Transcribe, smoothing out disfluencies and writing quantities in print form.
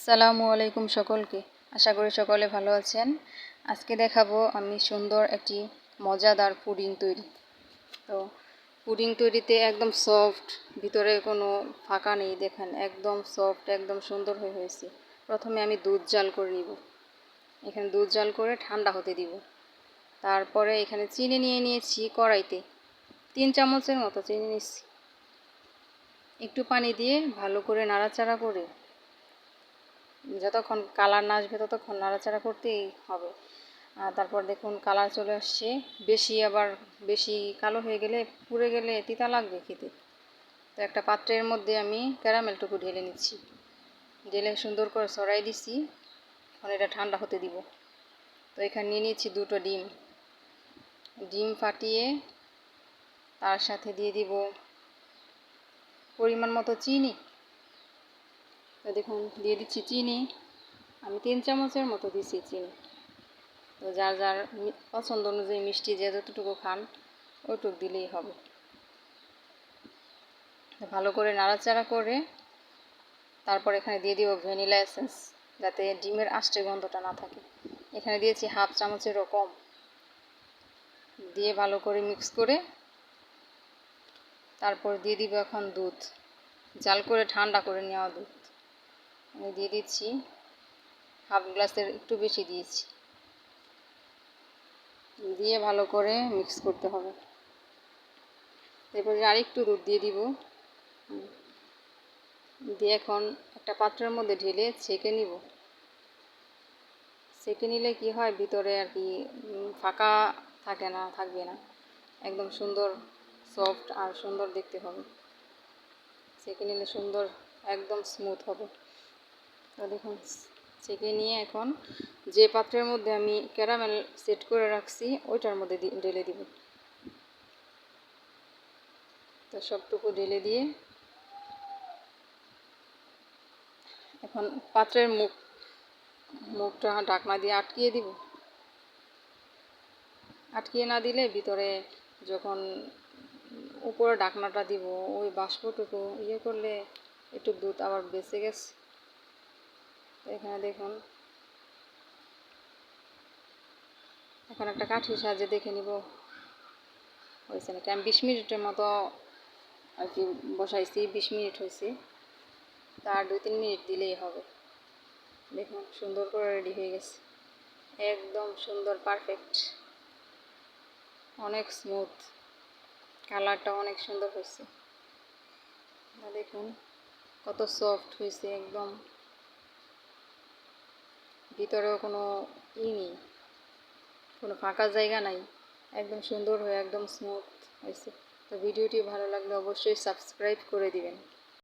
আসসালামু আলাইকুম সকলকে। আশা করি সকলে ভালো আছেন। আজকে দেখাবো আমি সুন্দর একটি মজাদার পুডিং তৈরি। তো পুডিং তৈরিতে একদম সফট, ভিতরে কোনো ফাঁকা নেই। দেখেন একদম সফট, একদম সুন্দর হয়েছে। প্রথমে আমি দুধ জাল করে নিব। এখানে দুধ জাল করে ঠান্ডা হতে দিব। তারপরে এখানে চিনি নিয়েছি কড়াইতে 3 চামচের মতো চিনি নিচ্ছি। একটু পানি দিয়ে ভালো করে নাড়াচাড়া করে যতক্ষণ কালার না আসবে ততক্ষণ নাড়াচাড়া করতেই হবে। তারপর দেখুন কালার চলে আসছে। বেশি কালো হয়ে গেলে, পুড়ে গেলে তিতা লাগবে খেতে। তো একটা পাত্রের মধ্যে আমি ক্যারামেলটুকু ঢেলে নিচ্ছি। ঢেলে সুন্দর করে ছড়াই দিচ্ছি। এখন এটা ঠান্ডা হতে দিব। তো এখানে নিয়ে নিচ্ছি 2টো ডিম ফাটিয়ে তার সাথে দিয়ে দিব পরিমাণ মতো চিনি। তো দেখুন দিয়ে দিচ্ছি চিনি। আমি 3 চামচের মতো দিচ্ছি চিনি। তো যার যার পছন্দ অনুযায়ী মিষ্টি যে যতটুকু খান ওইটুকু দিলেই হবে। ভালো করে নাড়াচাড়া করে তারপর এখানে দিয়ে দিব ভ্যানিলা এসেন্স, যাতে ডিমের আষ্টে গন্ধটা না থাকে। এখানে দিয়েছি 1/2 চামচেরও কম। দিয়ে ভালো করে মিক্স করে তারপর দিয়ে দিব এখন দুধ, জাল করে ঠান্ডা করে নেওয়া দুধ। আমি দিয়ে দিচ্ছি 1/2 গ্লাসের একটু বেশি দিয়েছি। দিয়ে ভালো করে মিক্স করতে হবে। এরপরে আরেকটু দুধ দিয়ে দিব। দিয়ে এখন একটা পাত্রের মধ্যে ঢেলে ছেঁকে নিব। ছেঁকে নিলে কি হয়, ভিতরে আর কি ফাঁকা থাকবে না। একদম সুন্দর সফট আর সুন্দর দেখতে হবে। ছেঁকে নিলে সুন্দর একদম স্মুথ হবে। তো দেখুন ছেঁকে নিয়ে এখন যে পাত্রের মধ্যে আমি ক্যারামেল সেট করে রাখছি ওইটার মধ্যে ঢেলে দিব। তো সবটুকু ঢেলে দিয়ে এখন পাত্রের মুখটা ঢাকনা দিয়ে আটকিয়ে দিব। আটকিয়ে না দিলে ভিতরে যখন উপরে ঢাকনাটা দিব ওই বাষ্পটুকু করলে একটু দুধ আবার বেঁচে গেছে। এখানে দেখুন এখন একটা কাঠির সাহায্যে দেখে নিব হয়েছে নাকি। আমি 20 মিনিটের মতো আর কি বসাইছি, 20 মিনিট হয়েছে। তার 2-3 মিনিট দিলেই হবে। দেখুন সুন্দর করে রেডি হয়ে গেছে, একদম সুন্দর পারফেক্ট, অনেক স্মুথ, কালারটা অনেক সুন্দর হয়েছে। দেখুন কত সফট হয়েছে, একদম ভিতরেও কোনো নেই, কোনো ফাঁকা জায়গা নাই, একদম সুন্দর হয়ে একদম স্মুথ হয়েছে। তো ভিডিওটি ভালো লাগলে অবশ্যই সাবস্ক্রাইব করে দিবেন।